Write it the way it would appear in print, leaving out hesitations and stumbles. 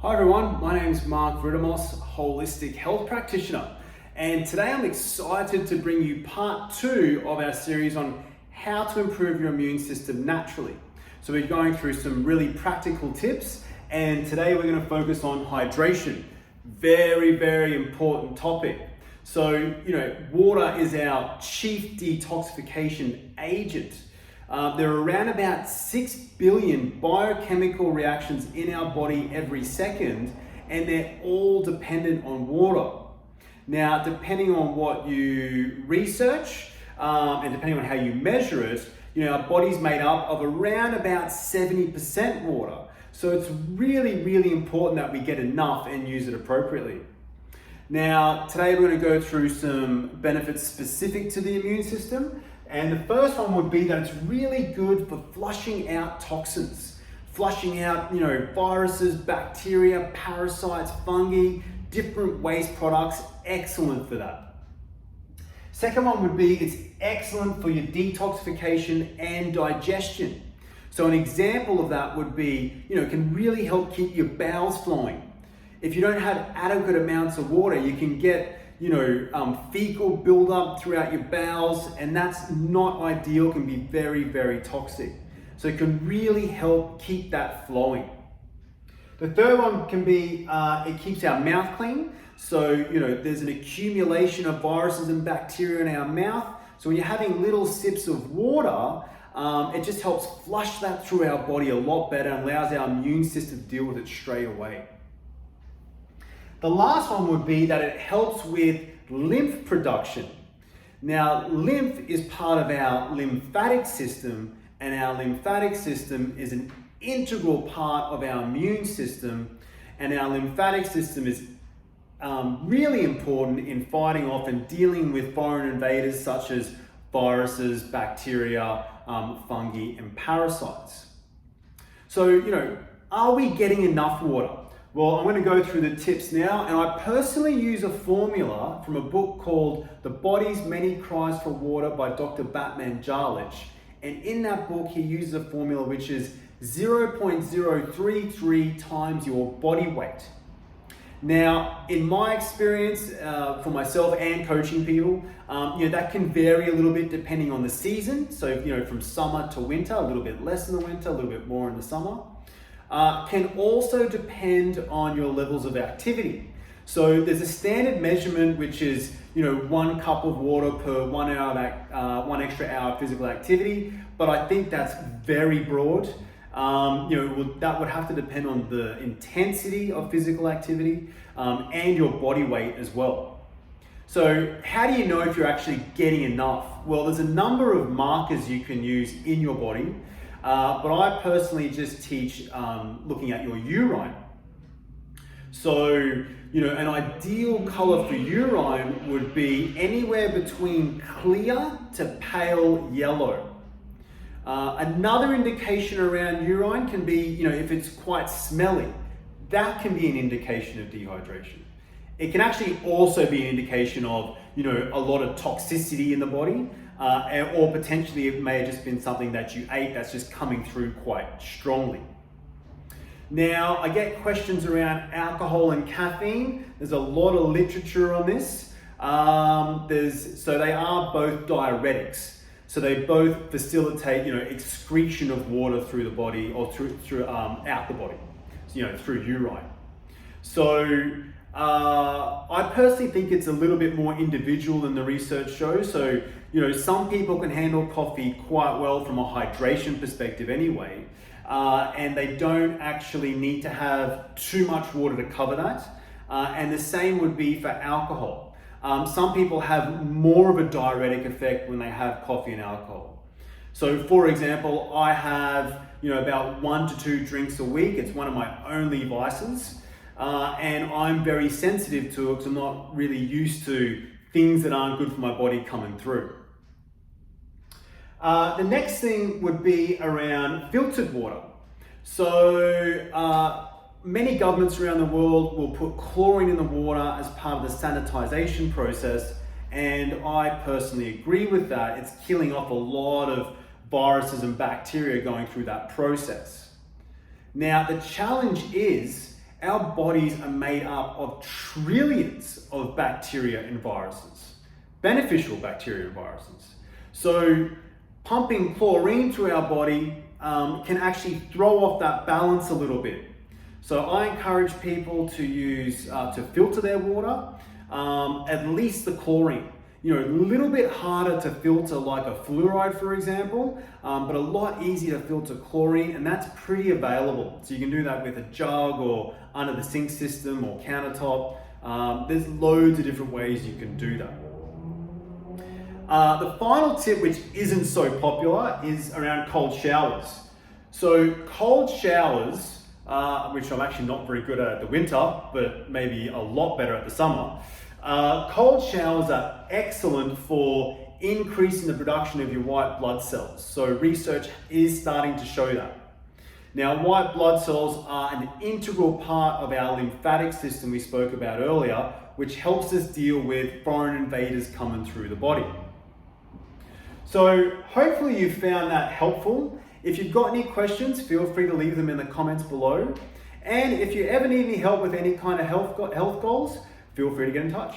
Hi everyone, my name is Mark Ridamos, Holistic Health Practitioner, and today I'm excited to bring you part 2 of our series on how to improve your immune system naturally. So we're going through some really practical tips, and today we're going to focus on hydration. Very important topic. So, water is our chief detoxification agent. There are around about 6 billion biochemical reactions in our body every second, and they're all dependent on water. Now, depending on what you research and depending on how you measure it, our body's made up of around about 70% water. So it's really important that we get enough and use it appropriately. Now, today we're going to go through some benefits specific to the immune system. And the first one would be that it's really good for flushing out toxins, flushing out, viruses, bacteria, parasites, fungi, different waste products, excellent for that. Second one would be it's excellent for your detoxification and digestion. So an example of that would be, it can really help keep your bowels flowing. If you don't have adequate amounts of water, you can get fecal buildup throughout your bowels, and that's not ideal, can be very toxic. So it can really help keep that flowing. The third one can be, it keeps our mouth clean. So, there's an accumulation of viruses and bacteria in our mouth. So when you're having little sips of water, it just helps flush that through our body a lot better and allows our immune system to deal with it straight away. The last one would be that it helps with lymph production. Now, lymph is part of our lymphatic system, and our lymphatic system is an integral part of our immune system, and our lymphatic system is really important in fighting off and dealing with foreign invaders such as viruses, bacteria, fungi, and parasites. So, are we getting enough water? Well, I'm going to go through the tips now, and I personally use a formula from a book called The Body's Many Cries for Water by Dr. Batman Jarlich. And in that book, he uses a formula which is 0.033 times your body weight. Now, in my experience, for myself and coaching people, that can vary a little bit depending on the season. So, from summer to winter, a little bit less in the winter, a little bit more in the summer. Can also depend on your levels of activity. So there's a standard measurement which is 1 cup of water per 1 hour one extra hour of physical activity, but I think that's very broad. That would have to depend on the intensity of physical activity and your body weight as well. So how do you know if you're actually getting enough? Well, there's a number of markers you can use in your body. But I personally just teach looking at your urine. So, an ideal color for urine would be anywhere between clear to pale yellow. Another indication around urine can be, if it's quite smelly, that can be an indication of dehydration. It can actually also be an indication of, a lot of toxicity in the body. Or potentially it may have just been something that you ate that's just coming through quite strongly. Now, I get questions around alcohol and caffeine. There's a lot of literature on this. So they are both diuretics. So they both facilitate, excretion of water through the body or through out the body, through urine. So I personally think it's a little bit more individual than the research shows. So, some people can handle coffee quite well from a hydration perspective anyway, and they don't actually need to have too much water to cover that. And the same would be for alcohol. Some people have more of a diuretic effect when they have coffee and alcohol. So for example, I have, about 1 to 2 drinks a week. It's one of my only vices. And I'm very sensitive to it because I'm not really used to things that aren't good for my body coming through. The next thing would be around filtered water. So many governments around the world will put chlorine in the water as part of the sanitization process, and I personally agree with that. It's killing off a lot of viruses and bacteria going through that process. Now, the challenge is our bodies are made up of trillions of bacteria and viruses, beneficial bacteria and viruses. So pumping chlorine through our body can actually throw off that balance a little bit. So I encourage people to use, to filter their water, at least the chlorine. You know, a little bit harder to filter like a fluoride, for example, but a lot easier to filter chlorine, and that's pretty available. So you can do that with a jug or under the sink system or countertop. There's loads of different ways you can do that. The final tip, which isn't so popular, is around cold showers. So cold showers, which I'm actually not very good at the winter, but maybe a lot better at the summer. Cold showers are excellent for increasing the production of your white blood cells. So research is starting to show that. Now, white blood cells are an integral part of our lymphatic system we spoke about earlier, which helps us deal with foreign invaders coming through the body. So hopefully you found that helpful. If you've got any questions, feel free to leave them in the comments below. And if you ever need any help with any kind of health goals, feel free to get in touch.